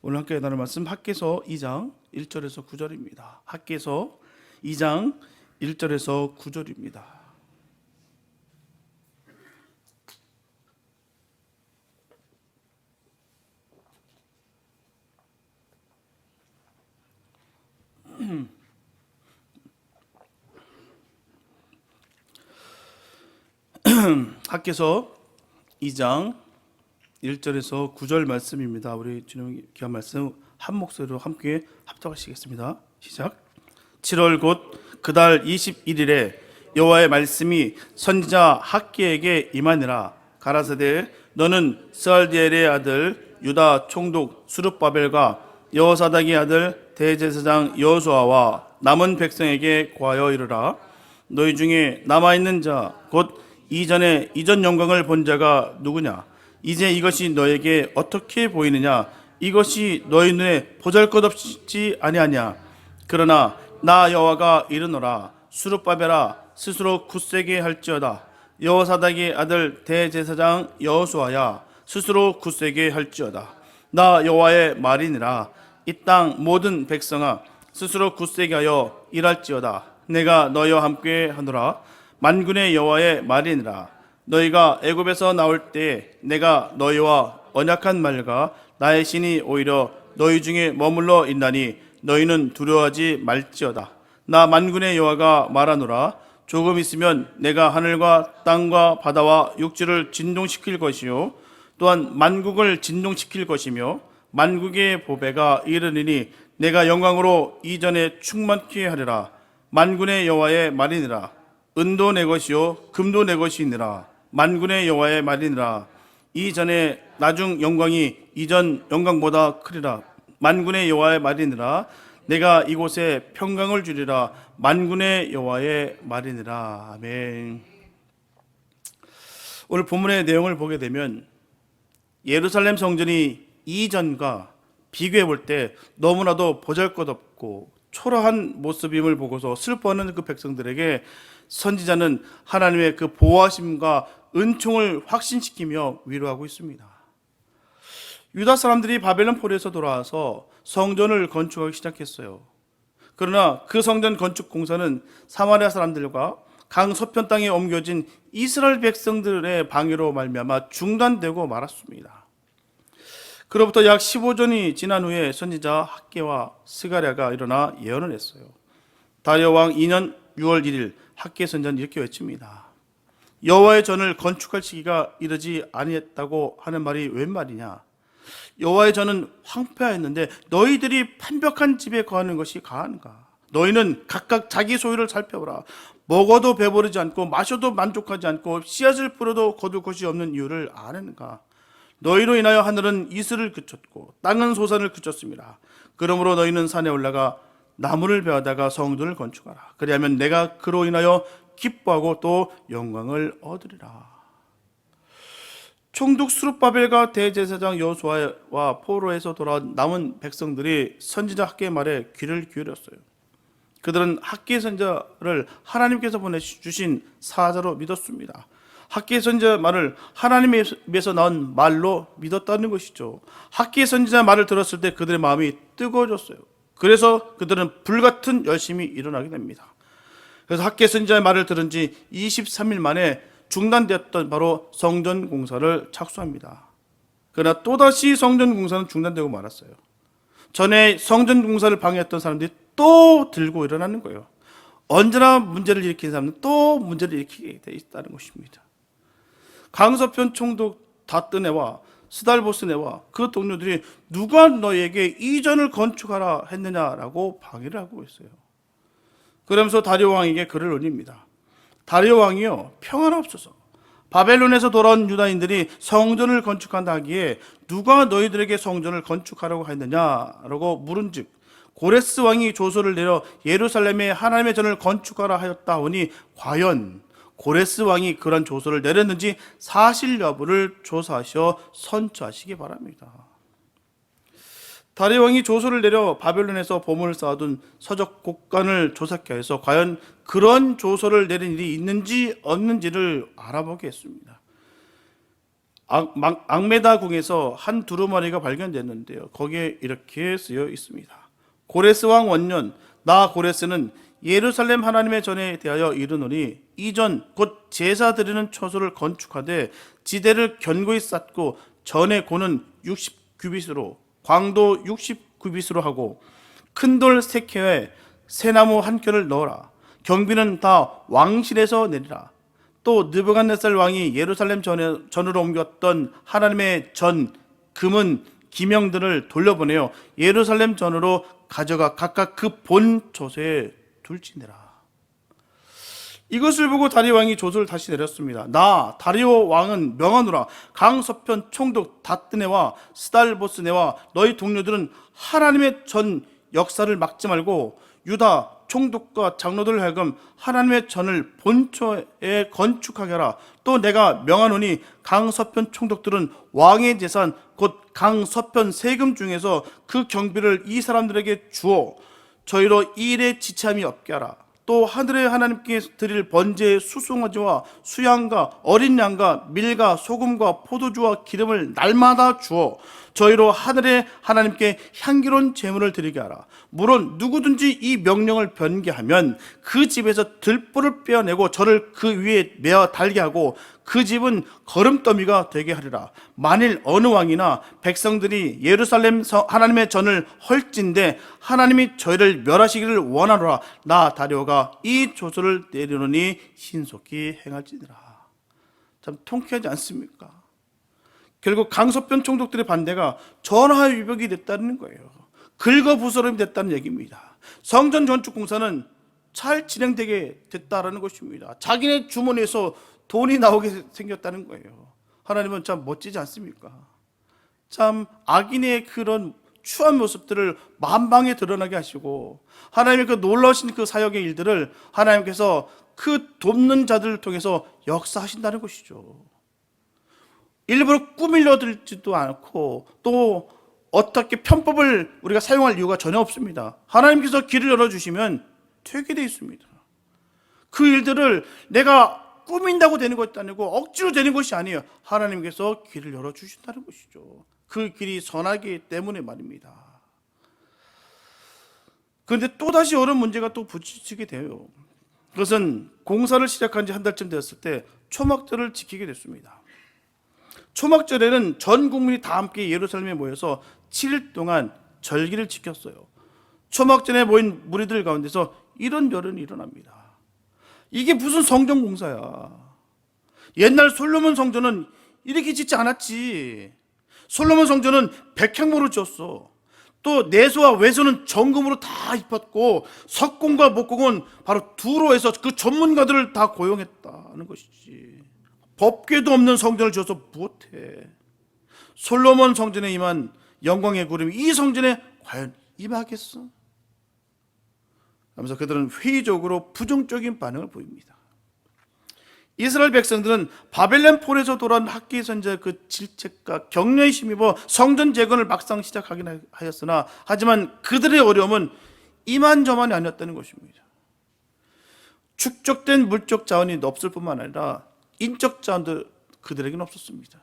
오늘 함께 나눌 말씀 학개서 2장 1절에서 9절입니다. 학개서 2장 1절에서 9절입니다. 학개서 2장 1절에서 9절 말씀입니다. 우리 주님 귀한 말씀 한 목소리로 함께 합독하시겠습니다. 시작. 7월 곧 그달 21일에 여호와의 말씀이 선지자 학개에게 임하니라. 가라사대 너는 스알디엘의 아들 유다 총독 수룹바벨과 여호사닥의 아들 대제사장 여호수아와 남은 백성에게 고하여 이르라. 너희 중에 남아있는 자 곧 이전 영광을 본 자가 누구냐? 이제 이것이 너에게 어떻게 보이느냐? 이것이 너희 눈에 보잘것없지 아니하냐? 그러나 나 여호와가 이르노라. 수룹바벨아 스스로 굳세게 할지어다. 여호사닥의 아들 대제사장 여호수아야 스스로 굳세게 할지어다. 나 여호와의 말이니라. 이 땅 모든 백성아 스스로 굳세게 하여 일할지어다. 내가 너희와 함께 하노라. 만군의 여호와의 말이니라. 너희가 애굽에서 나올 때 내가 너희와 언약한 말과 나의 신이 오히려 너희 중에 머물러 있나니 너희는 두려워하지 말지어다. 나 만군의 여호와가 말하노라. 조금 있으면 내가 하늘과 땅과 바다와 육지를 진동시킬 것이요 또한 만국을 진동시킬 것이며 만국의 보배가 이르리니 내가 영광으로 이전에 충만케 하리라. 만군의 여호와의 말이니라. 은도 내 것이요 금도 내 것이니라. 만군의 여호와의 말이니라. 이전에 나중 영광이 이전 영광보다 크리라. 만군의 여호와의 말이니라. 내가 이곳에 평강을 주리라. 만군의 여호와의 말이니라. 아멘. 오늘 본문의 내용을 보게 되면 예루살렘 성전이 이전과 비교해 볼 때 너무나도 보잘것없고 초라한 모습임을 보고서 슬퍼하는 그 백성들에게 선지자는 하나님의 그 보호하심과 은총을 확신시키며 위로하고 있습니다. 유다 사람들이 바벨론 포로에서 돌아와서 성전을 건축하기 시작했어요. 그러나 그 성전 건축 공사는 사마리아 사람들과 강서편 땅에 옮겨진 이스라엘 백성들의 방해로 말미암아 중단되고 말았습니다. 그로부터 약 15년이 지난 후에 선지자 학개와 스가랴가 일어나 예언을 했어요. 다리오 왕 2년 6월 1일 학개 선지자는 이렇게 외칩니다. 여호와의 전을 건축할 시기가 이르지 아니했다고 하는 말이 웬 말이냐? 여호와의 전은 황폐하였는데 너희들이 판벽한 집에 거하는 것이 가한가? 너희는 각각 자기 소유를 살펴보라. 먹어도 배부르지 않고 마셔도 만족하지 않고 씨앗을 뿌려도 거둘 것이 없는 이유를 아는가? 너희로 인하여 하늘은 이슬을 그쳤고 땅은 소산을 그쳤습니다. 그러므로 너희는 산에 올라가 나무를 베어다가 성전을 건축하라. 그리하면 내가 그로 인하여 기뻐하고 또 영광을 얻으리라. 총독 수룹바벨과 대제사장 여호수아와 포로에서 돌아온 남은 백성들이 선지자 학개의 말에 귀를 기울였어요. 그들은 학개 선지자를 하나님께서 보내주신 사자로 믿었습니다. 학개 선지자 말을 하나님에서 나온 말로 믿었다는 것이죠. 학개 선지자 말을 들었을 때 그들의 마음이 뜨거워졌어요. 그래서 그들은 불같은 열심히 일어나게 됩니다. 그래서 학개 선지자의 말을 들은 지 23일 만에 중단되었던 바로 성전 공사를 착수합니다. 그러나 또다시 성전 공사는 중단되고 말았어요. 전에 성전 공사를 방해했던 사람들이 또 들고 일어나는 거예요. 언제나 문제를 일으킨 사람은 또 문제를 일으키게 돼 있다는 것입니다. 강서편 총독 다뜨네와 스달보스네와 그 동료들이 누가 너에게 이전을 건축하라 했느냐라고 방해를 하고 있어요. 그러면서 다리오 왕에게 글을 올립니다. 다리오 왕이요, 평화가 없어서 바벨론에서 돌아온 유다인들이 성전을 건축한다 하기에 누가 너희들에게 성전을 건축하라고 했느냐라고 물은즉 고레스 왕이 조서를 내려 예루살렘에 하나님의 전을 건축하라 하였다 하오니 과연 고레스 왕이 그런 조서를 내렸는지 사실 여부를 조사하셔 선처하시기 바랍니다. 다리오 왕이 조서를 내려 바벨론에서 보물을 쌓아둔 서적 곡간을 조사케 해서 과연 그런 조서를 내린 일이 있는지 없는지를 알아보게 했습니다. 악메다궁에서 한 두루마리가 발견됐는데요. 거기에 이렇게 쓰여 있습니다. 고레스 왕 원년 나 고레스는 예루살렘 하나님의 전에 대하여 이르노니 이전 곧 제사 드리는 처소를 건축하되 지대를 견고히 쌓고 전의 고는 60규빗으로 광도 60규빗으로 하고 큰 돌 3켜에 새나무 한 켜를 넣어라. 경비는 다 왕실에서 내리라. 또 느부갓네살 왕이 예루살렘 전으로 옮겼던 하나님의 전 금은 기명들을 돌려보내어 예루살렘 전으로 가져가 각각 그 본 조서에 둘지니라. 이것을 보고 다리오 왕이 조서를 다시 내렸습니다. 나 다리오 왕은 명하노라. 강서편 총독 다뜨네와 스달보스네와 너희 동료들은 하나님의 전 역사를 막지 말고 유다 총독과 장로들을 하여금 하나님의 전을 본초에 건축하게 하라. 또 내가 명하노니 강서편 총독들은 왕의 재산 곧 강서편 세금 중에서 그 경비를 이 사람들에게 주어 저희로 이 일에 지참이 없게 하라. 또 하늘의 하나님께 드릴 번제의 수송아지와 수양과 어린 양과 밀과 소금과 포도주와 기름을 날마다 주어 저희로 하늘의 하나님께 향기로운 제물을 드리게 하라. 물론 누구든지 이 명령을 변개하면 그 집에서 들보를 빼어내고 저를 그 위에 메어 달게 하고 그 집은 거름더미가 되게 하리라. 만일 어느 왕이나 백성들이 예루살렘 하나님의 전을 헐진데 하나님이 저희를 멸하시기를 원하노라. 나 다리오가 이 조서를 내리노니 신속히 행할지니라. 참 통쾌하지 않습니까? 결국 강서편 총독들의 반대가 전화위복이 됐다는 거예요. 긁어부스럼이 됐다는 얘기입니다. 성전 건축 공사는 잘 진행되게 됐다라는 것입니다. 자기네 주머니에서 돈이 나오게 생겼다는 거예요. 하나님은 참 멋지지 않습니까? 참 악인의 그런 추한 모습들을 만방에 드러나게 하시고 하나님의 그 놀라우신 그 사역의 일들을 하나님께서 그 돕는 자들을 통해서 역사하신다는 것이죠. 일부러 꾸밀려 들지도 않고 또 어떻게 편법을 우리가 사용할 이유가 전혀 없습니다. 하나님께서 길을 열어주시면 되게 돼 있습니다. 그 일들을 내가 꾸민다고 되는 것이 아니고 억지로 되는 것이 아니에요. 하나님께서 길을 열어주신다는 것이죠. 그 길이 선하기 때문에 말입니다. 그런데 또다시 어려운 문제가 또 부딪히게 돼요. 그것은 공사를 시작한 지 한 달쯤 되었을 때 초막절을 지키게 됐습니다. 초막절에는 전 국민이 다 함께 예루살렘에 모여서 7일 동안 절기를 지켰어요. 초막절에 모인 무리들 가운데서 이런 열연이 일어납니다. 이게 무슨 성전 공사야. 옛날 솔로몬 성전은 이렇게 짓지 않았지. 솔로몬 성전은 백향모로 지었어. 또 내소와 외소는 정금으로 다 입혔고 석공과 목공은 바로 두로에서 그 전문가들을 다 고용했다는 것이지. 법궤도 없는 성전을 지어서 무엇해. 솔로몬 성전에 임한 영광의 구름이 이 성전에 과연 임하겠어? 하면서 그들은 회의적으로 부정적인 반응을 보입니다. 이스라엘 백성들은 바벨론 폴에서 돌아온 학기 선지자 그 질책과 격려에 힘입어 성전 재건을 막상 시작하긴 하였으나 하지만 그들의 어려움은 이만저만이 아니었다는 것입니다. 축적된 물적 자원이 없을 뿐만 아니라 인적 자원도 그들에게는 없었습니다.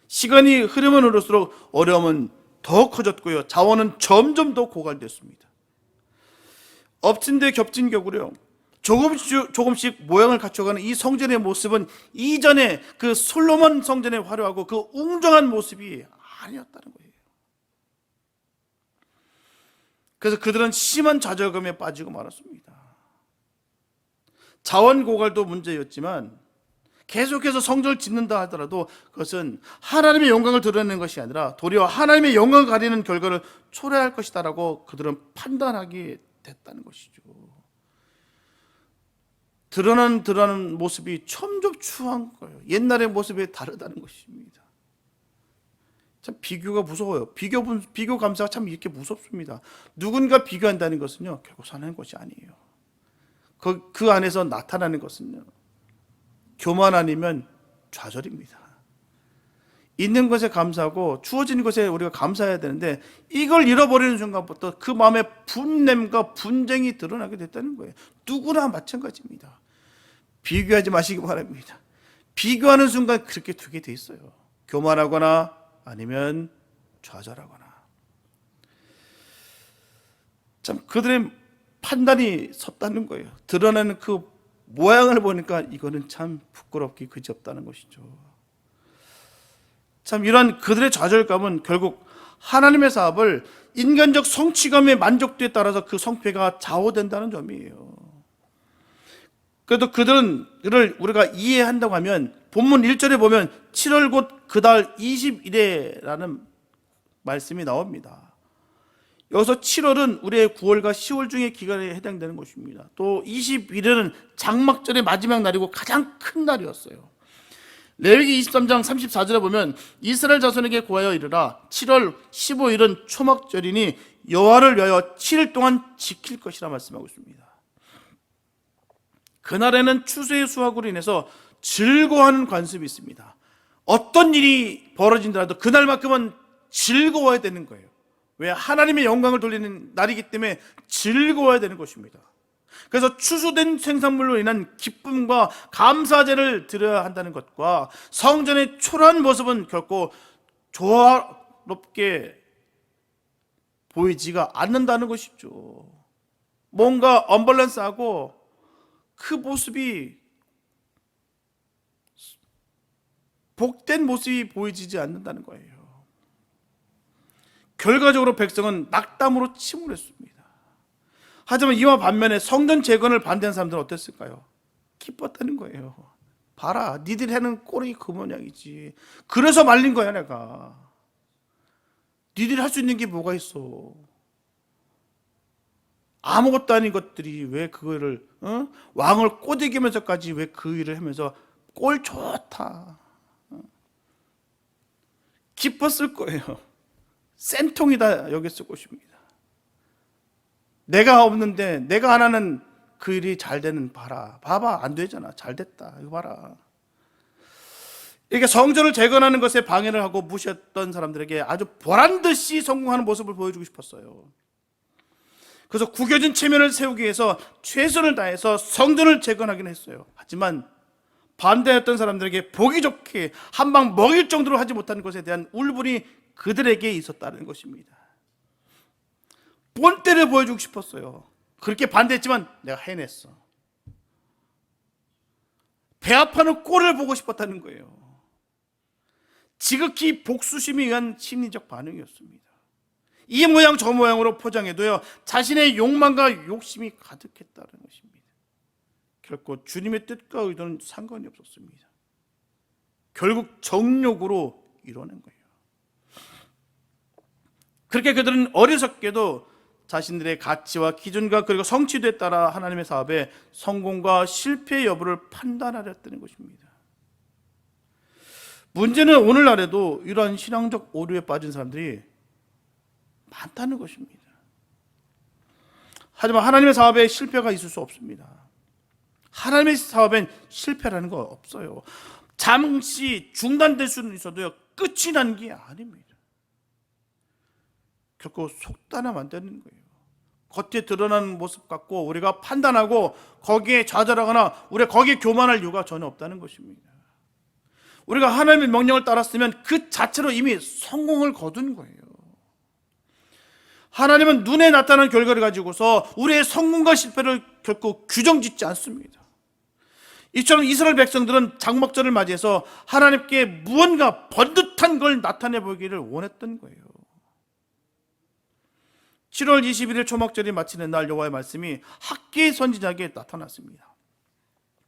시간이 흐르면 흐를수록 어려움은 더 커졌고요. 자원은 점점 더 고갈됐습니다. 엎친 데 겹친 격으로요. 조금씩 모양을 갖춰가는 이 성전의 모습은 이전에 그 솔로몬 성전의 화려하고 그 웅장한 모습이 아니었다는 거예요. 그래서 그들은 심한 좌절감에 빠지고 말았습니다. 자원 고갈도 문제였지만 계속해서 성전을 짓는다 하더라도 그것은 하나님의 영광을 드러내는 것이 아니라 도리어 하나님의 영광을 가리는 결과를 초래할 것이다라고 그들은 판단하게 됐다는 것이죠. 드러나는 모습이 점점 추한 거예요. 옛날의 모습이 다르다는 것입니다. 참 비교가 무서워요. 비교 감사가 참 이렇게 무섭습니다. 누군가 비교한다는 것은요, 결국 사는 것이 아니에요. 그 안에서 나타나는 것은요, 교만 아니면 좌절입니다. 있는 것에 감사하고 주어진 것에 우리가 감사해야 되는데 이걸 잃어버리는 순간부터 그 마음에 분냄과 분쟁이 드러나게 됐다는 거예요. 누구나 마찬가지입니다. 비교하지 마시기 바랍니다. 비교하는 순간 그렇게 되게 돼 있어요. 교만하거나 아니면 좌절하거나. 참 그들의 판단이 섰다는 거예요. 드러나는 그 모양을 보니까 이거는 참 부끄럽기 그지없다는 것이죠. 참 이러한 그들의 좌절감은 결국 하나님의 사업을 인간적 성취감의 만족도에 따라서 그 성패가 좌우된다는 점이에요. 그래도 그들을 우리가 이해한다고 하면 본문 1절에 보면 7월 곧 그달 20일에라는 말씀이 나옵니다. 여기서 7월은 우리의 9월과 10월 중의 기간에 해당되는 것입니다. 또 21일은 장막절의 마지막 날이고 가장 큰 날이었어요. 레위기 23장 34절에 보면 이스라엘 자손에게 고하여 이르라 7월 15일은 초막절이니 여호와를 위하여 7일 동안 지킬 것이라 말씀하고 있습니다. 그날에는 추수의 수확으로 인해서 즐거워하는 관습이 있습니다. 어떤 일이 벌어진다라도 그날만큼은 즐거워야 되는 거예요. 왜? 하나님의 영광을 돌리는 날이기 때문에 즐거워야 되는 것입니다. 그래서 추수된 생산물로 인한 기쁨과 감사제를 드려야 한다는 것과 성전의 초라한 모습은 결코 조화롭게 보이지가 않는다는 것이죠. 뭔가 언밸런스하고 그 모습이 복된 모습이 보이지 않는다는 거예요. 결과적으로 백성은 낙담으로 침울했습니다. 하지만 이와 반면에 성전 재건을 반대한 사람들은 어땠을까요? 기뻤다는 거예요. 봐라, 니들이 하는 꼴이 그 모양이지. 그래서 말린 거야 내가. 니들이 할 수 있는 게 뭐가 있어. 아무것도 아닌 것들이 왜 그거를 왕을 꼬드기면서까지 왜 그 일을 하면서 꼴 좋다. 기뻤을 거예요. 센통이다 여겼을 것입니다. 내가 없는데 내가 안 하는 그 일이 잘 되는 봐라. 봐봐 안 되잖아. 잘 됐다. 이거 봐라. 이렇게 성전을 재건하는 것에 방해를 하고 무시했던 사람들에게 아주 보란듯이 성공하는 모습을 보여주고 싶었어요. 그래서 구겨진 체면을 세우기 위해서 최선을 다해서 성전을 재건하긴 했어요. 하지만 반대했던 사람들에게 보기 좋게 한 방 먹일 정도로 하지 못한 것에 대한 울분이 그들에게 있었다는 것입니다. 본때를 보여주고 싶었어요. 그렇게 반대했지만 내가 해냈어. 배 아파는 꼴을 보고 싶었다는 거예요. 지극히 복수심에 의한 심리적 반응이었습니다. 이 모양 저 모양으로 포장해도요 자신의 욕망과 욕심이 가득했다는 것입니다. 결코 주님의 뜻과 의도는 상관이 없었습니다. 결국 정욕으로 이뤄낸 거예요. 그렇게 그들은 어리석게도 자신들의 가치와 기준과 그리고 성취도에 따라 하나님의 사업의 성공과 실패 여부를 판단하렸다는 것입니다. 문제는 오늘날에도 이러한 신앙적 오류에 빠진 사람들이 많다는 것입니다. 하지만 하나님의 사업에 실패가 있을 수 없습니다. 하나님의 사업엔 실패라는 거 없어요. 잠시 중단될 수는 있어도요 끝이 난 게 아닙니다. 결코 속단하면 안 되는 거예요. 겉에 드러나는 모습 갖고 우리가 판단하고 거기에 좌절하거나 우리가 거기에 교만할 이유가 전혀 없다는 것입니다. 우리가 하나님의 명령을 따랐으면 그 자체로 이미 성공을 거둔 거예요. 하나님은 눈에 나타난 결과를 가지고서 우리의 성공과 실패를 결코 규정짓지 않습니다. 이처럼 이스라엘 백성들은 장막절을 맞이해서 하나님께 무언가 번듯한 걸 나타내 보기를 원했던 거예요. 7월 21일 초막절이 마치는 날 여호와의 말씀이 학기 선지자에게 나타났습니다.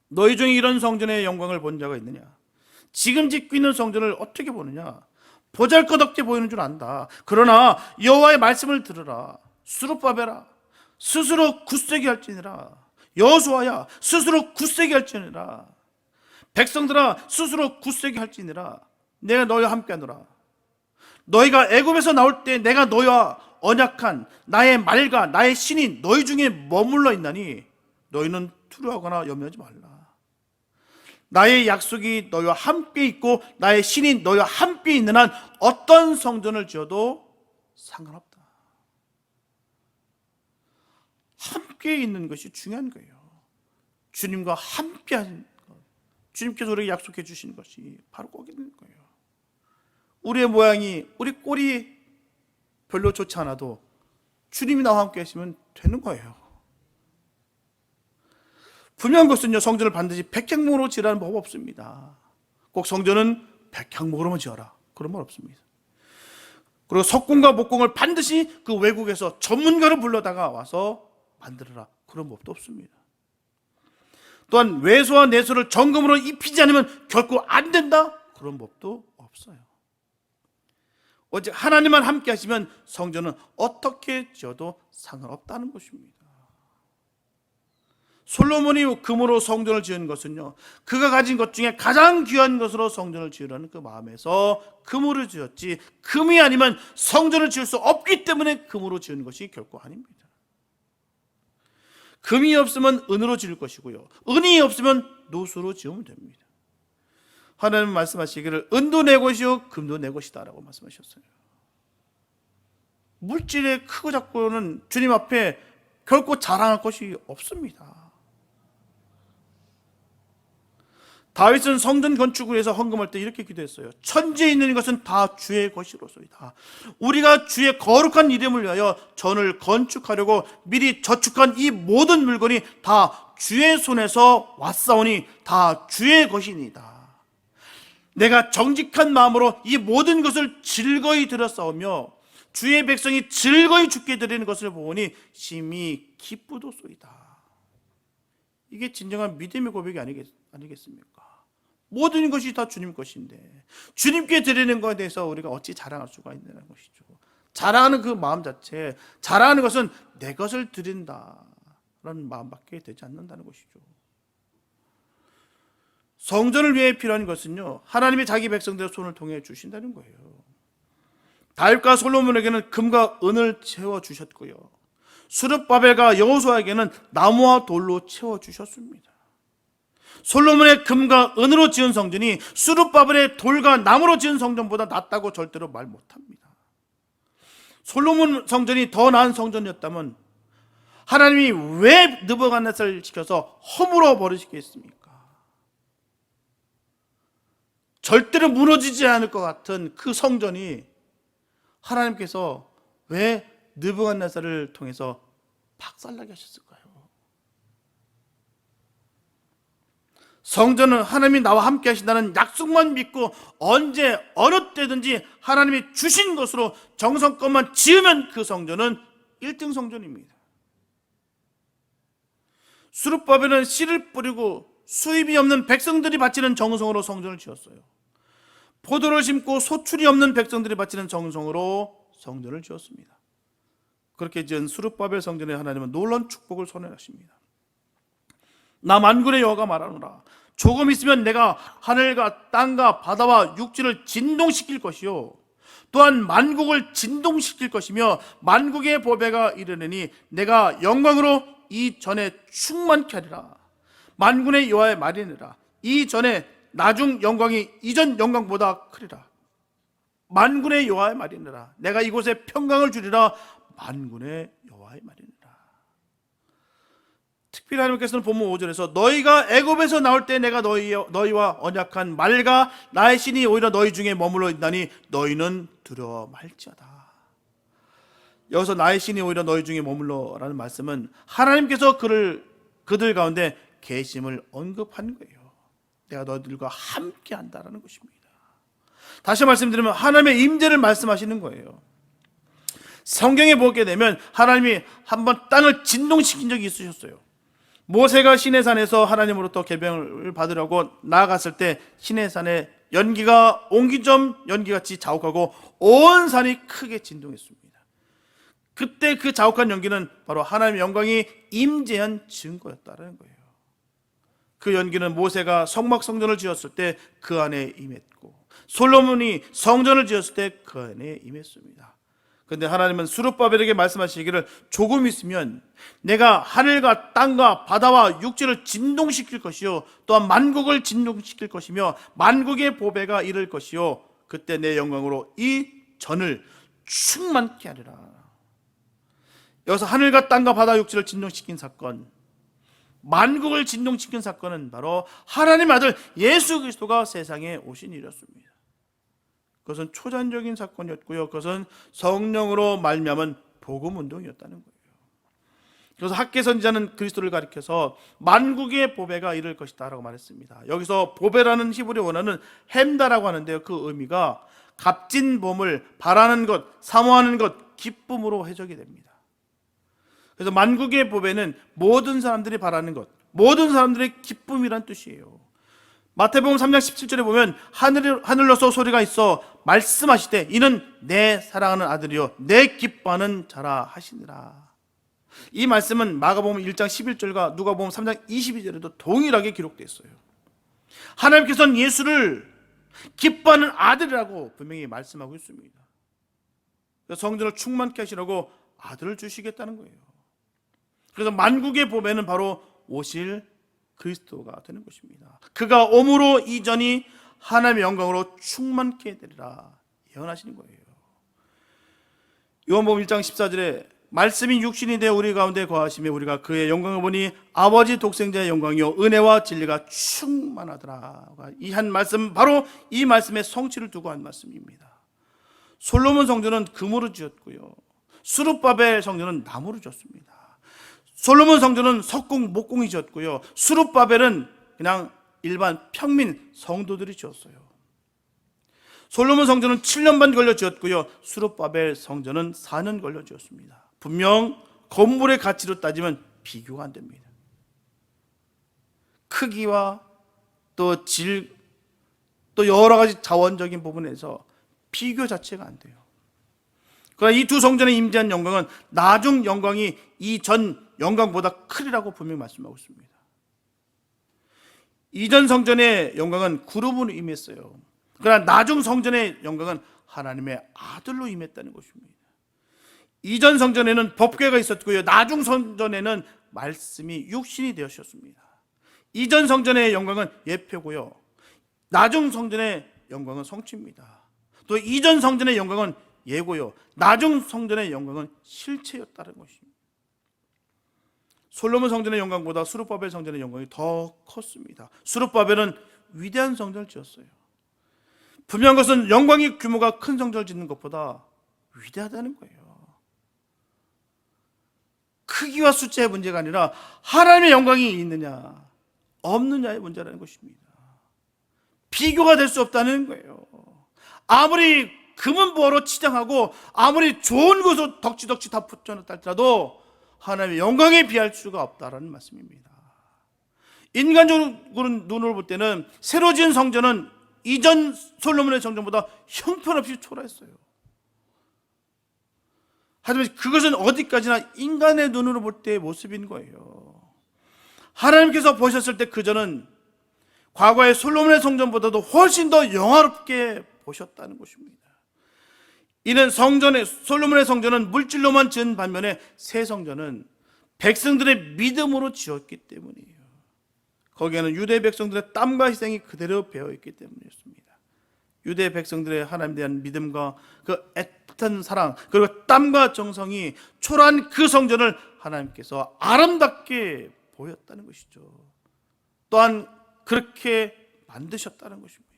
너희 중에 이런 성전의 영광을 본 자가 있느냐? 지금 짓고 있는 성전을 어떻게 보느냐? 보잘것없게 보이는 줄 안다. 그러나 여호와의 말씀을 들으라. 수룹바벨아 스스로 굳세게 할지니라. 여호수아야 스스로 굳세게 할지니라. 백성들아 스스로 굳세게 할지니라. 내가 너희와 함께하노라. 너희가 애굽에서 나올 때 내가 너희와 언약한 나의 말과 나의 신이 너희 중에 머물러 있나니 너희는 두려워하거나 염려하지 말라. 나의 약속이 너희와 함께 있고 나의 신이 너희와 함께 있는 한 어떤 성전을 지어도 상관없다. 함께 있는 것이 중요한 거예요. 주님과 함께 하는 것, 주님께서 우리에게 약속해 주신 것이 바로 거기 있는 거예요. 우리의 모양이, 우리 꼴이 별로 좋지 않아도 주님이 나와 함께 하시면 되는 거예요. 분명한 것은요, 성전을 반드시 백향목으로 지으라는 법 없습니다. 꼭 성전은 백향목으로만 지어라, 그런 말 없습니다. 그리고 석공과 목공을 반드시 그 외국에서 전문가를 불러다가 와서 만들어라, 그런 법도 없습니다. 또한 외소와 내소를 정금으로 입히지 않으면 결코 안 된다, 그런 법도 없어요. 오직 하나님만 함께 하시면 성전은 어떻게 지어도 상관없다는 것입니다. 솔로몬이 금으로 성전을 지은 것은요, 그가 가진 것 중에 가장 귀한 것으로 성전을 지으라는 그 마음에서 금으로 지었지, 금이 아니면 성전을 지을 수 없기 때문에 금으로 지은 것이 결코 아닙니다. 금이 없으면 은으로 지을 것이고요, 은이 없으면 노수로 지으면 됩니다. 하나님은 말씀하시기를 은도 내 것이요 금도 내 것이다 라고 말씀하셨어요. 물질의 크고 작고는 주님 앞에 결코 자랑할 것이 없습니다. 다윗은 성전 건축을 위해서 헌금할 때 이렇게 기도했어요. 천지에 있는 것은 다 주의 것이로소이다. 우리가 주의 거룩한 이름을 위하여 전을 건축하려고 미리 저축한 이 모든 물건이 다 주의 손에서 왔사오니 다 주의 것이니이다. 내가 정직한 마음으로 이 모든 것을 즐거이 드렸사오며 주의 백성이 즐거이 주께 드리는 것을 보니 심히 기쁘도소이다. 이게 진정한 믿음의 고백이 아니겠습니까? 모든 것이 다 주님 것인데 주님께 드리는 것에 대해서 우리가 어찌 자랑할 수가 있는 것이죠. 자랑하는 그 마음 자체, 자랑하는 것은 내 것을 드린다라는 마음밖에 되지 않는다는 것이죠. 성전을 위해 필요한 것은요, 하나님이 자기 백성들의 손을 통해 주신다는 거예요. 다윗과 솔로몬에게는 금과 은을 채워주셨고요, 수르바벨과 여호수아에게는 나무와 돌로 채워주셨습니다. 솔로몬의 금과 은으로 지은 성전이 수르바벨의 돌과 나무로 지은 성전보다 낫다고 절대로 말 못합니다. 솔로몬 성전이 더 나은 성전이었다면 하나님이 왜 느부갓네살을 시켜서 허물어 버리시겠습니까? 절대로 무너지지 않을 것 같은 그 성전이 하나님께서 왜 느부갓네살을 통해서 박살나게 하셨을까요? 성전은 하나님이 나와 함께 하신다는 약속만 믿고 언제 어느 때든지 하나님이 주신 것으로 정성껏만 지으면 그 성전은 1등 성전입니다. 수르바벨은 씨를 뿌리고 수입이 없는 백성들이 바치는 정성으로 성전을 지었어요. 포도를 심고 소출이 없는 백성들이 바치는 정성으로 성전을 지었습니다. 그렇게 지은 수르바벨 성전에 하나님은 놀라운 축복을 선언하십니다. 나 만군의 여호와가 말하노라. 조금 있으면 내가 하늘과 땅과 바다와 육지를 진동시킬 것이요, 또한 만국을 진동시킬 것이며 만국의 보배가 이르느니 내가 영광으로 이전에 충만케 하리라. 만군의 여호와의 말이니라. 이전에 나중 영광이 이전 영광보다 크리라. 만군의 여호와의 말이니라. 내가 이곳에 평강을 주리라. 만군의 여호와의 말이니라. 특별히 하나님께서는 본문 5절에서 너희가 애굽에서 나올 때 내가 너희와 언약한 말과 나의 신이 오히려 너희 중에 머물러 있나니 너희는 두려워 말지어다. 여기서 나의 신이 오히려 너희 중에 머물러라는 말씀은 하나님께서 그들 가운데 계심을 언급하는 거예요. 내가 너희들과 함께 한다라는 것입니다. 다시 말씀드리면 하나님의 임재를 말씀하시는 거예요. 성경에 보게 되면 하나님이 한번 땅을 진동시킨 적이 있으셨어요. 모세가 시내산에서 하나님으로부터 계명을 받으려고 나아갔을 때 시내산에 연기가 옹기점 연기같이 자욱하고 온 산이 크게 진동했습니다. 그때 그 자욱한 연기는 바로 하나님의 영광이 임재한 증거였다는 거예요. 그 연기는 모세가 성막 성전을 지었을 때 그 안에 임했고 솔로몬이 성전을 지었을 때 그 안에 임했습니다. 그런데 하나님은 수르바벨에게 말씀하시기를 조금 있으면 내가 하늘과 땅과 바다와 육지를 진동시킬 것이요, 또한 만국을 진동시킬 것이며 만국의 보배가 이를 것이요, 그때 내 영광으로 이 전을 충만케 하리라. 여기서 하늘과 땅과 바다 육지를 진동시킨 사건, 만국을 진동시킨 사건은 바로 하나님 아들 예수 그리스도가 세상에 오신 일이었습니다. 그것은 초자연적인 사건이었고요. 그것은 성령으로 말미암은 복음 운동이었다는 거예요. 그래서 학개 선지자는 그리스도를 가리켜서 만국의 보배가 이를 것이다라고 말했습니다. 여기서 보배라는 히브리 원어는 햄다라고 하는데요. 그 의미가 값진 보물, 바라는 것, 사모하는 것, 기쁨으로 해석이 됩니다. 그래서 만국의 보배는 모든 사람들이 바라는 것, 모든 사람들의 기쁨이란 뜻이에요. 마태복음 3장 17절에 보면 하늘로서 소리가 있어 말씀하시되 이는 내 사랑하는 아들이요 내 기뻐하는 자라 하시니라. 이 말씀은 마가복음 1장 11절과 누가복음 3장 22절에도 동일하게 기록되어 있어요. 하나님께서는 예수를 기뻐하는 아들이라고 분명히 말씀하고 있습니다. 성전을 충만케 하시라고 아들을 주시겠다는 거예요. 그래서 만국의 보배는 바로 오실 그리스도가 되는 것입니다. 그가 오므로 이전이 하나님의 영광으로 충만케 되리라 예언하시는 거예요. 요한복음 1장 14절에 말씀이 육신이 되어 우리 가운데 거하시며 우리가 그의 영광을 보니 아버지 독생자의 영광이요 은혜와 진리가 충만하더라. 이 한 말씀 바로 이 말씀의 성취를 두고 한 말씀입니다. 솔로몬 성전은 금으로 지었고요, 수룹바벨 성전은 나무로 지었습니다. 솔로몬 성전은 석궁, 목궁이 지었고요, 수룹바벨은 그냥 일반 평민 성도들이 지었어요. 솔로몬 성전은 7년 반 걸려 지었고요, 수룹바벨 성전은 4년 걸려 지었습니다. 분명 건물의 가치로 따지면 비교가 안 됩니다. 크기와 또 질, 또 여러 가지 자원적인 부분에서 비교 자체가 안 돼요. 그러나 이 두 성전에 임재한 영광은 나중 영광이 이전 영광보다 크리라고 분명히 말씀하고 있습니다. 이전 성전의 영광은 그룹으로 임했어요. 그러나 나중 성전의 영광은 하나님의 아들로 임했다는 것입니다. 이전 성전에는 법궤가 있었고요, 나중 성전에는 말씀이 육신이 되었습니다. 이전 성전의 영광은 예표고요, 나중 성전의 영광은 성취입니다. 또 이전 성전의 영광은 예고요, 나중 성전의 영광은 실체였다는 것입니다. 솔로몬 성전의 영광보다 수룹바벨 성전의 영광이 더 컸습니다. 수룹바벨은 위대한 성전을 지었어요. 분명한 것은 영광의 규모가 큰 성전을 짓는 것보다 위대하다는 거예요. 크기와 숫자의 문제가 아니라 하나님의 영광이 있느냐 없느냐의 문제라는 것입니다. 비교가 될 수 없다는 거예요. 아무리 금은보화로 치장하고 아무리 좋은 것으로 덕지덕지 다 붙여놨다 할지라도 하나님의 영광에 비할 수가 없다라는 말씀입니다. 인간적으로 눈으로 볼 때는 새로 지은 성전은 이전 솔로몬의 성전보다 형편없이 초라했어요. 하지만 그것은 어디까지나 인간의 눈으로 볼 때의 모습인 거예요. 하나님께서 보셨을 때 그전은 과거의 솔로몬의 성전보다도 훨씬 더 영화롭게 보셨다는 것입니다. 이는 솔로몬의 성전은 물질로만 지은 반면에 새 성전은 백성들의 믿음으로 지었기 때문이에요. 거기에는 유대 백성들의 땀과 희생이 그대로 배어있기 때문이었습니다. 유대 백성들의 하나님에 대한 믿음과 그 애틋한 사랑, 그리고 땀과 정성이 초라한 그 성전을 하나님께서 아름답게 보였다는 것이죠. 또한 그렇게 만드셨다는 것입니다.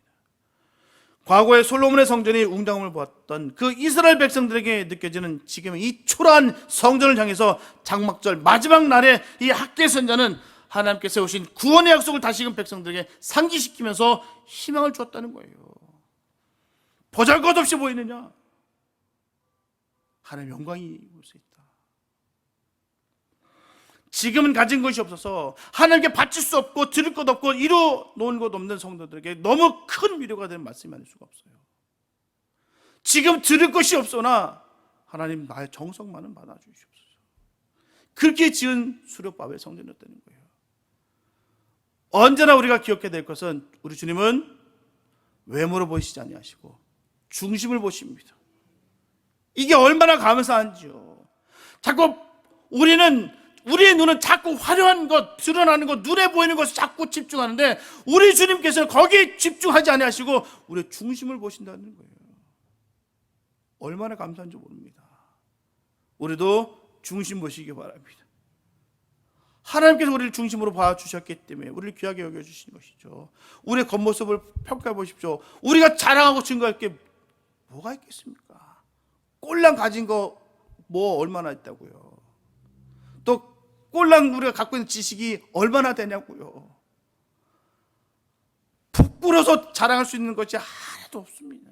과거에 솔로몬의 성전이 웅장함을 보았던 그 이스라엘 백성들에게 느껴지는 지금 이 초라한 성전을 향해서 장막절 마지막 날에 이 학개 선자는 하나님께서 세우신 구원의 약속을 다시금 백성들에게 상기시키면서 희망을 주었다는 거예요. 보잘것없이 보이느냐? 하나님의 영광이 볼 수 있다. 지금은 가진 것이 없어서 하나님께 바칠 수 없고 드릴 것 없고 이루 놓은 것 없는 성도들에게 너무 큰 위로가 되는 말씀이 아닐 수가 없어요. 지금 드릴 것이 없으나 하나님 나의 정성만은 받아주시옵소서. 그렇게 지은 수렵바벨 성전이었다는 거예요. 언제나 우리가 기억해야 될 것은 우리 주님은 외모로 보시지 아니하시고 중심을 보십니다. 이게 얼마나 감사한지요. 자꾸 우리의 눈은 자꾸 화려한 것, 드러나는 것, 눈에 보이는 것을 자꾸 집중하는데 우리 주님께서는 거기에 집중하지 아니하시고 우리의 중심을 보신다는 거예요. 얼마나 감사한지 모릅니다. 우리도 중심 보시기 바랍니다. 하나님께서 우리를 중심으로 봐주셨기 때문에 우리를 귀하게 여겨주시는 것이죠. 우리의 겉모습을 평가해 보십시오. 우리가 자랑하고 증거할 게 뭐가 있겠습니까? 꼴랑 가진 거 뭐 얼마나 있다고요? 또 꼴랑 우리가 갖고 있는 지식이 얼마나 되냐고요? 부끄러워서 자랑할 수 있는 것이 하나도 없습니다.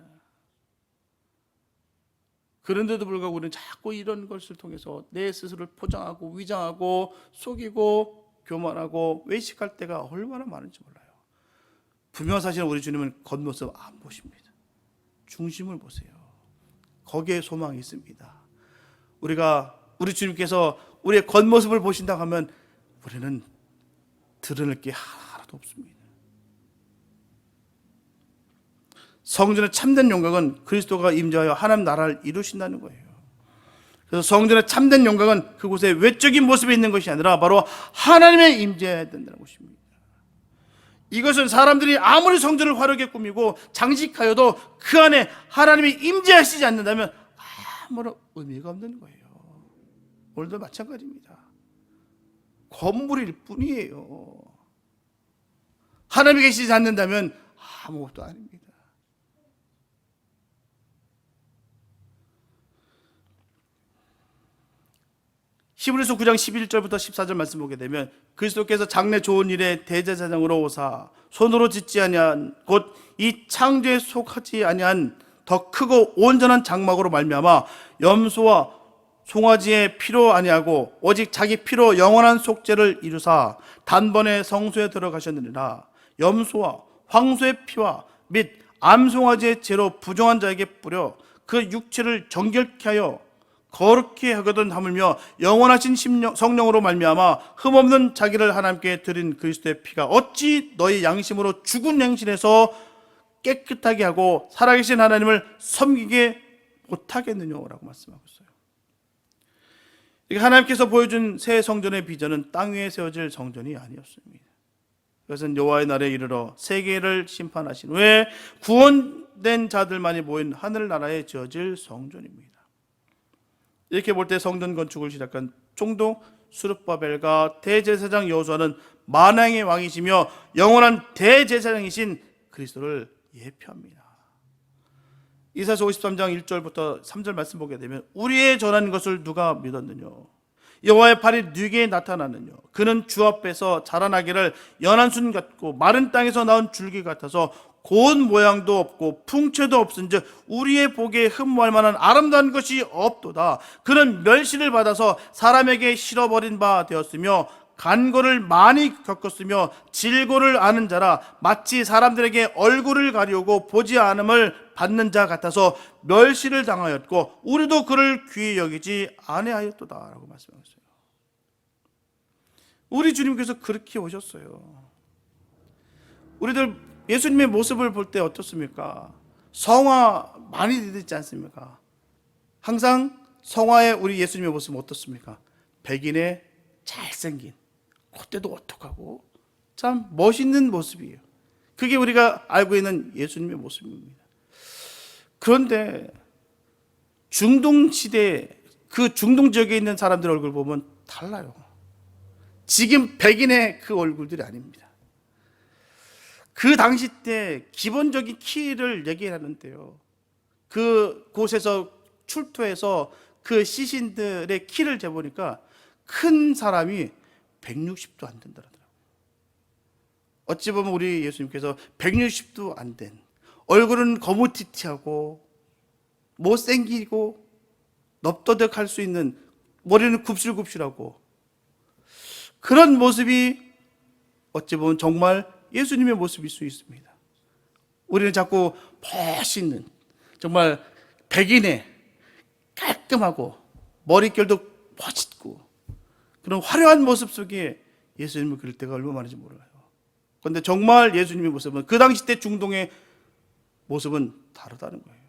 그런데도 불구하고 우리는 자꾸 이런 것을 통해서 내 스스로를 포장하고 위장하고 속이고 교만하고 외식할 때가 얼마나 많은지 몰라요. 분명한 사실은 우리 주님은 겉모습 안 보십니다. 중심을 보세요. 거기에 소망이 있습니다. 우리 주님께서 우리의 겉모습을 보신다고 하면 우리는 드러낼 게 하나도 없습니다. 성전의 참된 영광은 그리스도가 임재하여 하나님 나라를 이루신다는 거예요. 그래서 성전의 참된 영광은 그곳에 외적인 모습에 있는 것이 아니라 바로 하나님의 임재해야 된다는 것입니다. 이것은 사람들이 아무리 성전을 화려하게 꾸미고 장식하여도 그 안에 하나님이 임재하시지 않는다면 아무런 의미가 없는 거예요. 오늘도 마찬가지입니다. 건물일 뿐이에요. 하나님이 계시지 않는다면 아무것도 아닙니다. 히브리서 9장 11절부터 14절 말씀 보게 되면 그리스도께서 장래 좋은 일에 대제사장으로 오사 손으로 짓지 아니한 곧 이 창조에 속하지 아니한 더 크고 온전한 장막으로 말미암아 염소와 송아지의 피로 아니하고 오직 자기 피로 영원한 속죄를 이루사 단번에 성소에 들어가셨느니라. 염소와 황소의 피와 및 암송아지의 죄로 부정한 자에게 뿌려 그 육체를 정결케 하여 거룩히 하거든 하물며 영원하신 성령으로 말미암아 흠없는 자기를 하나님께 드린 그리스도의 피가 어찌 너희 양심으로 죽은 양심에서 깨끗하게 하고 살아계신 하나님을 섬기게 못하겠느냐라고 말씀하고 있어요. 하나님께서 보여준 새 성전의 비전은 땅 위에 세워질 성전이 아니었습니다. 그것은 여호와의 날에 이르러 세계를 심판하신 후에 구원된 자들만이 모인 하늘나라에 지어질 성전입니다. 이렇게 볼 때 성전 건축을 시작한 총독 스룹바벨과 대제사장 여호수아는 만왕의 왕이시며 영원한 대제사장이신 그리스도를 예표합니다. 이사야서 53장 1절부터 3절 말씀 보게 되면 우리의 전한 것을 누가 믿었느냐 여호와의 팔이 네게 나타나느냐 그는 주 앞에서 자라나기를 연한 순 같고 마른 땅에서 나온 줄기 같아서 고운 모양도 없고 풍채도 없은즉 우리의 보기에 흠모할 만한 아름다운 것이 없도다. 그는 멸시를 받아서 사람에게 실어버린 바 되었으며 간고를 많이 겪었으며 질고를 아는 자라 마치 사람들에게 얼굴을 가리우고 보지 않음을 받는 자 같아서 멸시를 당하였고 우리도 그를 귀히 여기지 아니하였도다 라고 말씀하셨어요. 우리 주님께서 그렇게 오셨어요. 우리들 예수님의 모습을 볼 때 어떻습니까? 성화 많이 되지 않습니까? 항상 성화의 우리 예수님의 모습은 어떻습니까? 백인의 잘생긴 콧대도 오똑하고 참 멋있는 모습이에요. 그게 우리가 알고 있는 예수님의 모습입니다. 그런데 중동 시대에 그 중동 지역에 있는 사람들 얼굴 보면 달라요. 지금 백인의 그 얼굴들이 아닙니다. 그 당시 때 기본적인 키를 얘기하는데요. 그 곳에서 출토해서 그 시신들의 키를 재보니까 큰 사람이 160도 안 된다더라고요. 어찌 보면 우리 예수님께서 160도 안 된, 얼굴은 거무튀튀하고 못생기고 넙도덕할 수 있는, 머리는 굽실굽실하고 그런 모습이 어찌 보면 정말 예수님의 모습일 수 있습니다. 우리는 자꾸 멋있는, 정말 백인의 깔끔하고 머릿결도 멋있고 그런 화려한 모습 속에 예수님을 그릴 때가 얼마나 많은지 몰라요. 그런데 정말 예수님의 모습은 그 당시 때 중동의 모습은 다르다는 거예요.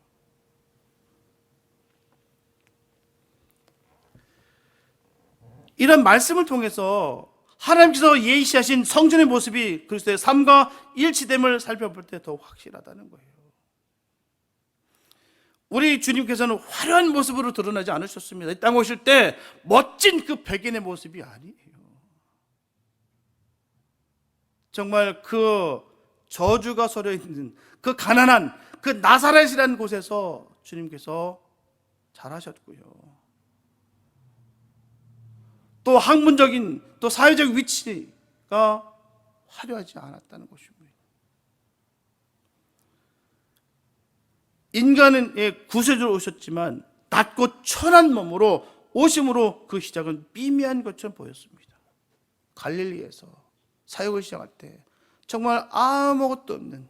이런 말씀을 통해서 하나님께서 예시하신 성전의 모습이 그리스도의 삶과 일치됨을 살펴볼 때 더 확실하다는 거예요. 우리 주님께서는 화려한 모습으로 드러나지 않으셨습니다. 이 땅 오실 때 멋진 그 백인의 모습이 아니에요. 정말 그 저주가 서려 있는 그 가난한 그 나사렛이라는 곳에서 주님께서 잘하셨고요. 또 학문적인 또 사회적 위치가 화려하지 않았다는 것입니다. 인간의 구세주로 오셨지만 낮고 천한 몸으로 오심으로 그 시작은 미미한 것처럼 보였습니다. 갈릴리에서 사역을 시작할 때 정말 아무것도 없는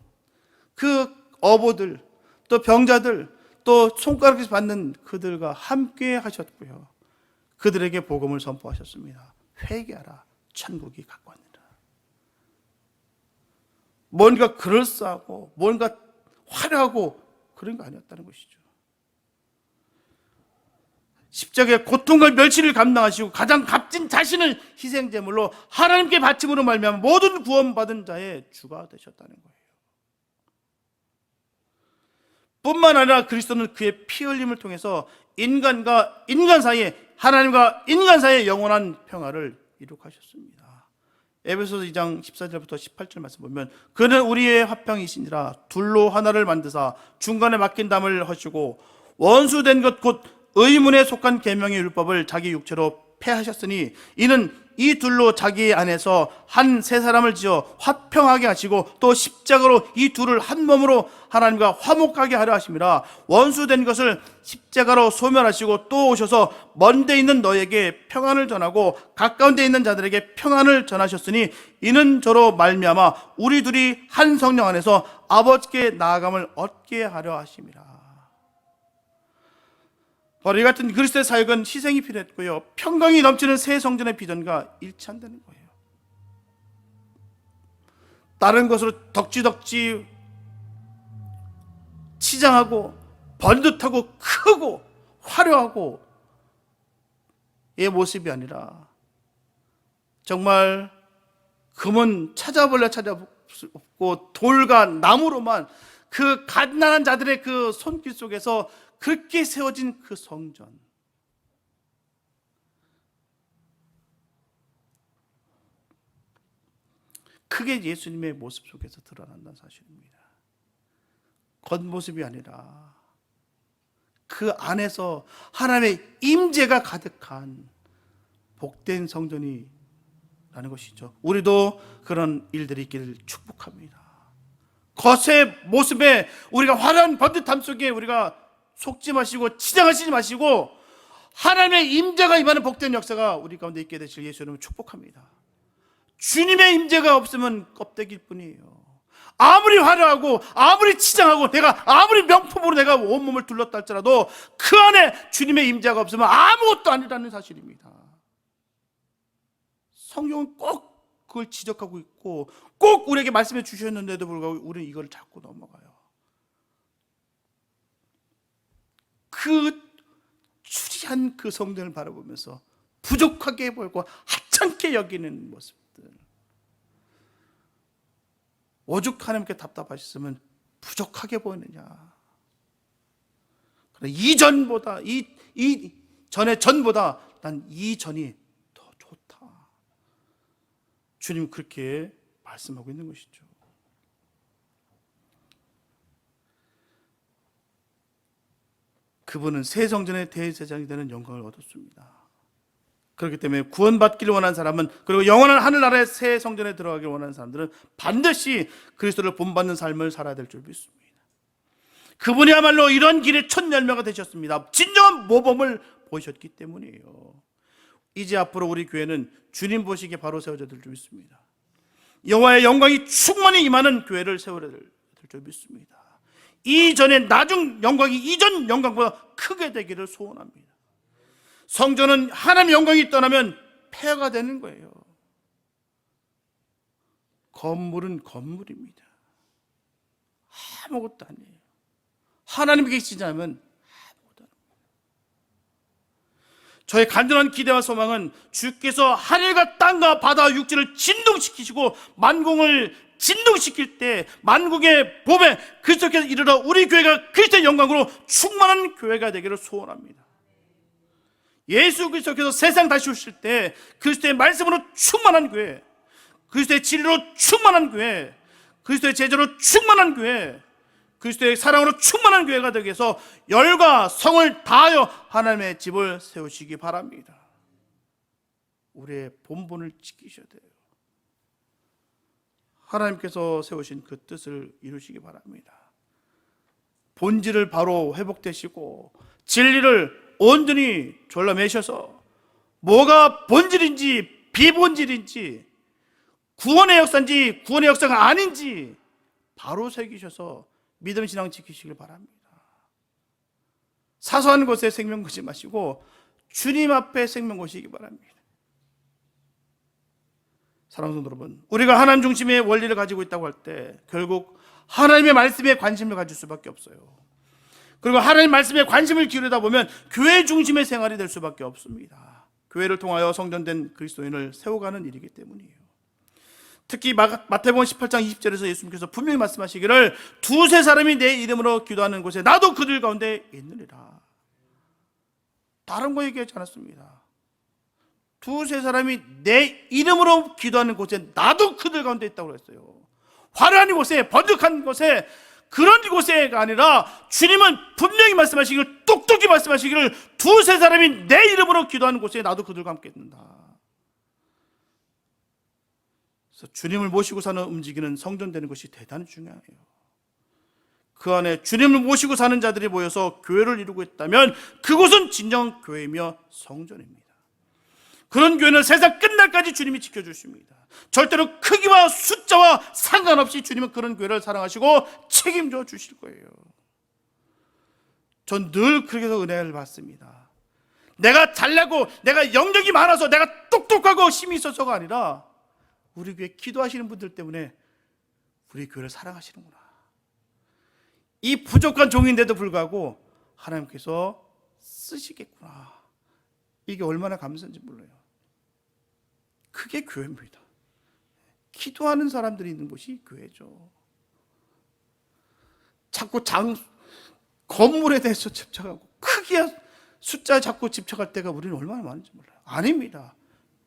그 어부들, 또 병자들, 또 손가락에서 받는 그들과 함께 하셨고요. 그들에게 복음을 선포하셨습니다. 회개하라, 천국이 가까웠느니라. 뭔가 그럴싸하고 뭔가 화려하고 그런 거 아니었다는 것이죠. 십자가의 고통과 멸시를 감당하시고 가장 값진 자신을 희생제물로 하나님께 바침으로 말미암아 모든 구원받은 자의 주가 되셨다는 거예요. 뿐만 아니라 그리스도는 그의 피 흘림을 통해서 인간과 인간 사이에, 하나님과 인간 사이에 영원한 평화를 이룩하셨습니다. 에베소서 2장 14절부터 18절 말씀 보면 그는 우리의 화평이시니라. 둘로 하나를 만드사 중간에 막힌 담을 허시고 원수된 것 곧 의문에 속한 계명의 율법을 자기 육체로 폐하셨으니 이는 이 둘로 자기 안에서 한 세 사람을 지어 화평하게 하시고 또 십자가로 이 둘을 한 몸으로 하나님과 화목하게 하려 하심이라. 원수된 것을 십자가로 소멸하시고 또 오셔서 먼 데 있는 너에게 평안을 전하고 가까운 데 있는 자들에게 평안을 전하셨으니 이는 저로 말미암아 우리 둘이 한 성령 안에서 아버지께 나아감을 얻게 하려 하심이라. 바로 이 같은 그리스도의 사역은 희생이 필요했고요, 평강이 넘치는 새 성전의 비전과 일치한다는 거예요. 다른 것으로 덕지덕지 치장하고 번듯하고 크고 화려하고 이 모습이 아니라 정말 금은 찾아볼래 찾아볼 수 없고 돌과 나무로만 그 갓난한 자들의 그 손길 속에서 그렇게 세워진 그 성전, 크게 예수님의 모습 속에서 드러난다는 사실입니다. 겉모습이 아니라 그 안에서 하나님의 임재가 가득한 복된 성전이라는 것이죠. 우리도 그런 일들이 있기를 축복합니다. 겉의 모습에 우리가 화려한 번듯함 속에 우리가 속지 마시고 치장하시지 마시고 하나님의 임재가 임하는 복된 역사가 우리 가운데 있게 되실 예수 이름으로 축복합니다. 주님의 임재가 없으면 껍데기일 뿐이에요. 아무리 화려하고 아무리 치장하고 내가 아무리 명품으로 내가 온몸을 둘렀다 할지라도 그 안에 주님의 임재가 없으면 아무것도 아니라는 사실입니다. 성경은 꼭 그걸 지적하고 있고 꼭 우리에게 말씀해 주셨는데도 불구하고 우리는 이걸 자꾸 넘어가요. 그 추리한 그 성전을 바라보면서 부족하게 보이고 하찮게 여기는 모습들, 오죽 하나님께 답답하셨으면 부족하게 보이느냐. 이전보다 이 전의 전보다 난 이전이 더 좋다. 주님 그렇게 말씀하고 있는 것이죠. 그분은 새 성전의 대제사장이 되는 영광을 얻었습니다. 그렇기 때문에 구원받기를 원하는 사람은, 그리고 영원한 하늘나라의 새 성전에 들어가기를 원하는 사람들은 반드시 그리스도를 본받는 삶을 살아야 될 줄 믿습니다. 그분이야말로 이런 길의 첫 열매가 되셨습니다. 진정한 모범을 보이셨기 때문이에요. 이제 앞으로 우리 교회는 주님 보시기에 바로 세워져 될 줄 믿습니다. 여호와의 영광이 충만히 임하는 교회를 세워야 될 줄 믿습니다. 이전의 나중 영광이 이전 영광보다 크게 되기를 소원합니다. 성전은 하나님의 영광이 떠나면 폐허가 되는 거예요. 건물은 건물입니다. 아무것도 아니에요. 하나님께 계시지 않으면 아무것도 아닙니다. 저의 간절한 기대와 소망은 주께서 하늘과 땅과 바다와 육지를 진동시키시고 만공을 진동시킬 때 만국의 봄에 그리스도께서 이르러 우리 교회가 그리스도의 영광으로 충만한 교회가 되기를 소원합니다. 예수 그리스도께서 세상 다시 오실 때 그리스도의 말씀으로 충만한 교회, 그리스도의 진리로 충만한 교회, 그리스도의 제자로 충만한 교회, 그리스도의 사랑으로 충만한 교회가 되기 위해서 열과 성을 다하여 하나님의 집을 세우시기 바랍니다. 우리의 본분을 지키셔야 돼요. 하나님께서 세우신 그 뜻을 이루시기 바랍니다. 본질을 바로 회복되시고 진리를 온전히 졸라매셔서 뭐가 본질인지 비본질인지 구원의 역사인지 구원의 역사가 아닌지 바로 새기셔서 믿음 신앙 지키시길 바랍니다. 사소한 것에 생명 거지 마시고 주님 앞에 생명 거시기 바랍니다. 사랑하는 성도 여러분, 우리가 하나님 중심의 원리를 가지고 있다고 할 때 결국 하나님의 말씀에 관심을 가질 수밖에 없어요. 그리고 하나님 말씀에 관심을 기울이다 보면 교회 중심의 생활이 될 수밖에 없습니다. 교회를 통하여 성전된 그리스도인을 세워가는 일이기 때문이에요. 특히 마태복음 18장 20절에서 예수님께서 분명히 말씀하시기를 두세 사람이 내 이름으로 기도하는 곳에 나도 그들 가운데 있느니라. 다른 거 얘기하지 않았습니다. 두세 사람이 내 이름으로 기도하는 곳에 나도 그들 가운데 있다고 했어요. 화려한 곳에, 번득한 곳에, 그런 곳에가 아니라 주님은 분명히 말씀하시기를, 똑똑히 말씀하시기를 두세 사람이 내 이름으로 기도하는 곳에 나도 그들과 함께 있는다. 그래서 주님을 모시고 사는 움직이는 성전되는 것이 대단히 중요해요. 그 안에 주님을 모시고 사는 자들이 모여서 교회를 이루고 있다면 그곳은 진정 교회이며 성전입니다. 그런 교회는 세상 끝날까지 주님이 지켜주십니다. 절대로 크기와 숫자와 상관없이 주님은 그런 교회를 사랑하시고 책임져 주실 거예요. 전 늘 그렇게 해서 은혜를 받습니다. 내가 잘나고 내가 영역이 많아서 내가 똑똑하고 힘이 있어서가 아니라 우리 교회 기도하시는 분들 때문에 우리 교회를 사랑하시는구나. 이 부족한 종인데도 불구하고 하나님께서 쓰시겠구나. 이게 얼마나 감사한지 몰라요. 그게 교회입니다. 기도하는 사람들이 있는 곳이 교회죠. 자꾸 건물에 대해서 집착하고 크기야 숫자에 자꾸 집착할 때가 우리는 얼마나 많은지 몰라요. 아닙니다.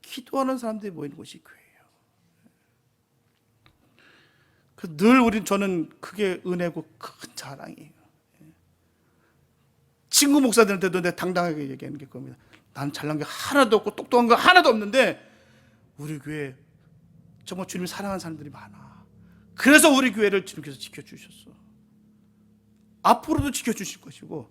기도하는 사람들이 모이는 곳이 교회예요. 늘 저는 그게 은혜고 큰 자랑이에요. 친구 목사들한테도 내가 당당하게 얘기하는 게 겁니다. 나는 잘난 게 하나도 없고 똑똑한 거 하나도 없는데 우리 교회 정말 주님을 사랑하는 사람들이 많아. 그래서 우리 교회를 주님께서 지켜주셨어. 앞으로도 지켜주실 것이고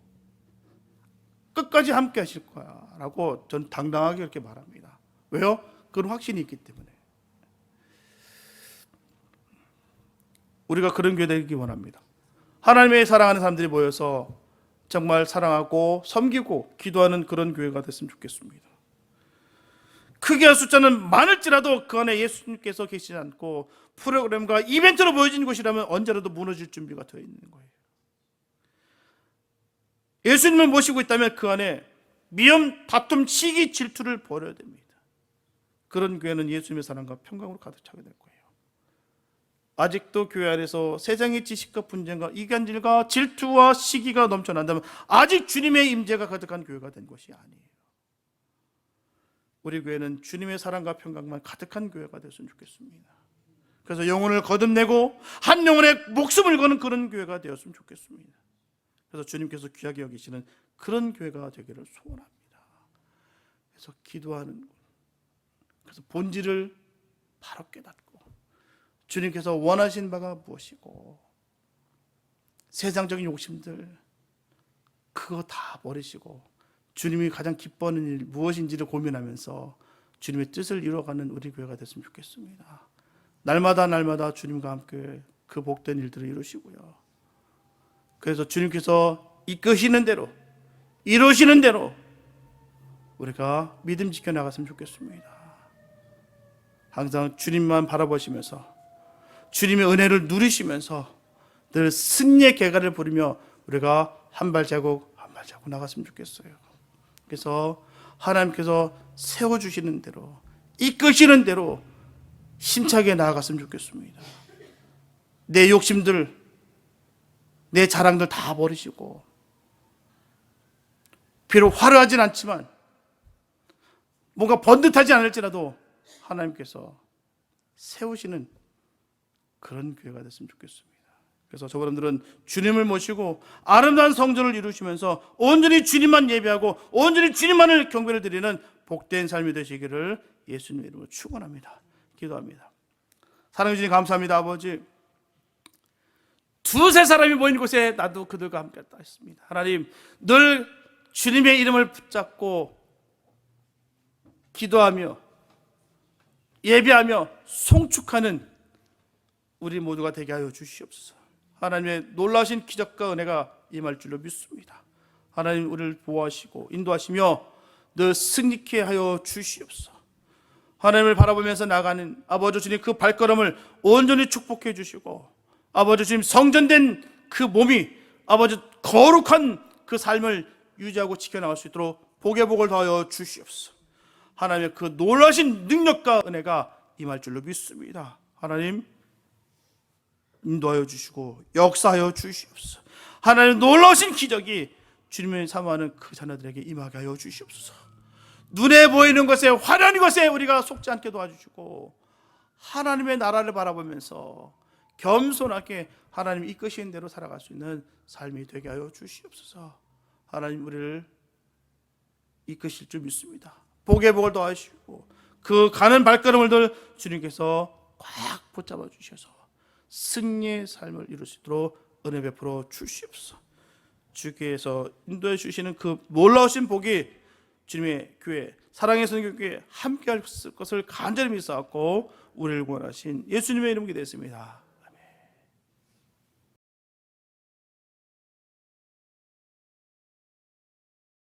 끝까지 함께 하실 거야 라고 저는 당당하게 이렇게 말합니다. 왜요? 그런 확신이 있기 때문에. 우리가 그런 교회 되기 원합니다. 하나님의 사랑하는 사람들이 모여서 정말 사랑하고 섬기고 기도하는 그런 교회가 됐으면 좋겠습니다. 크기와 숫자는 많을지라도 그 안에 예수님께서 계시지 않고 프로그램과 이벤트로 보여진 곳이라면 언제라도 무너질 준비가 되어 있는 거예요. 예수님을 모시고 있다면 그 안에 미움, 다툼, 시기, 질투를 버려야 됩니다. 그런 교회는 예수님의 사랑과 평강으로 가득 차게 될 거예요. 아직도 교회 안에서 세상의 지식과 분쟁과 이간질과 질투와 시기가 넘쳐난다면 아직 주님의 임재가 가득한 교회가 된 것이 아니에요. 우리 교회는 주님의 사랑과 평강만 가득한 교회가 됐으면 좋겠습니다. 그래서 영혼을 거듭내고 한 영혼의 목숨을 거는 그런 교회가 되었으면 좋겠습니다. 그래서 주님께서 귀하게 여기시는 그런 교회가 되기를 소원합니다. 그래서 기도하는 것, 그래서 본질을 바로 깨닫고 주님께서 원하신 바가 무엇이고 세상적인 욕심들 그거 다 버리시고 주님이 가장 기뻐하는 일 무엇인지를 고민하면서 주님의 뜻을 이루어가는 우리 교회가 됐으면 좋겠습니다. 날마다 주님과 함께 그 복된 일들을 이루시고요. 그래서 주님께서 이끄시는 대로 이루시는 대로 우리가 믿음 지켜나갔으면 좋겠습니다. 항상 주님만 바라보시면서 주님의 은혜를 누리시면서 늘 승리의 개가를 부리며 우리가 한 발자국 나갔으면 좋겠어요. 그래서 하나님께서 세워주시는 대로 이끄시는 대로 힘차게 나아갔으면 좋겠습니다. 내 욕심들 내 자랑들 다 버리시고 비록 화려하진 않지만 뭔가 번듯하지 않을지라도 하나님께서 세우시는 그런 교회가 됐으면 좋겠습니다. 그래서 저분들은 주님을 모시고 아름다운 성전을 이루시면서 온전히 주님만 예배하고 온전히 주님만을 경배를 드리는 복된 삶이 되시기를 예수님의 이름으로 축원합니다. 기도합니다. 사랑해 주님 감사합니다. 아버지, 두세 사람이 모인 곳에 나도 그들과 함께 했다 했습니다. 하나님, 늘 주님의 이름을 붙잡고 기도하며 예배하며 송축하는 우리 모두가 되게 하여 주시옵소서. 하나님의 놀라신 기적과 은혜가 임할 줄로 믿습니다. 하나님, 우리를 보호하시고 인도하시며 늘 승리케 하여 주시옵소서. 하나님을 바라보면서 나가는 아버지 주님 그 발걸음을 온전히 축복해 주시고, 아버지 주님 성전된 그 몸이 아버지 거룩한 그 삶을 유지하고 지켜나갈 수 있도록 복의 복을 더하여 주시옵소서. 하나님의 그 놀라신 능력과 은혜가 임할 줄로 믿습니다. 하나님, 인도하여 주시고 역사하여 주시옵소서. 하나님, 놀라신 기적이 주님을 사모하는 그 자녀들에게 임하게 하여 주시옵소서. 눈에 보이는 것에, 화려한 것에 우리가 속지 않게 도와주시고, 하나님의 나라를 바라보면서 겸손하게 하나님이 이끄시는 대로 살아갈 수 있는 삶이 되게 하여 주시옵소서. 하나님, 우리를 이끄실 줄 믿습니다. 복의 복을 더하시고 그 가는 발걸음을 늘 주님께서 꽉 붙잡아 주셔서 승리의 삶을 이룰 수 있도록 은혜 베풀어 주시옵소서. 주께서 인도해 주시는 그 놀라우신 복이 주님의 교회, 사랑의 선교교회에 함께할 것을 간절히 믿사옵고 우리를 구원하신 예수님의 이름으로 기도했습니다.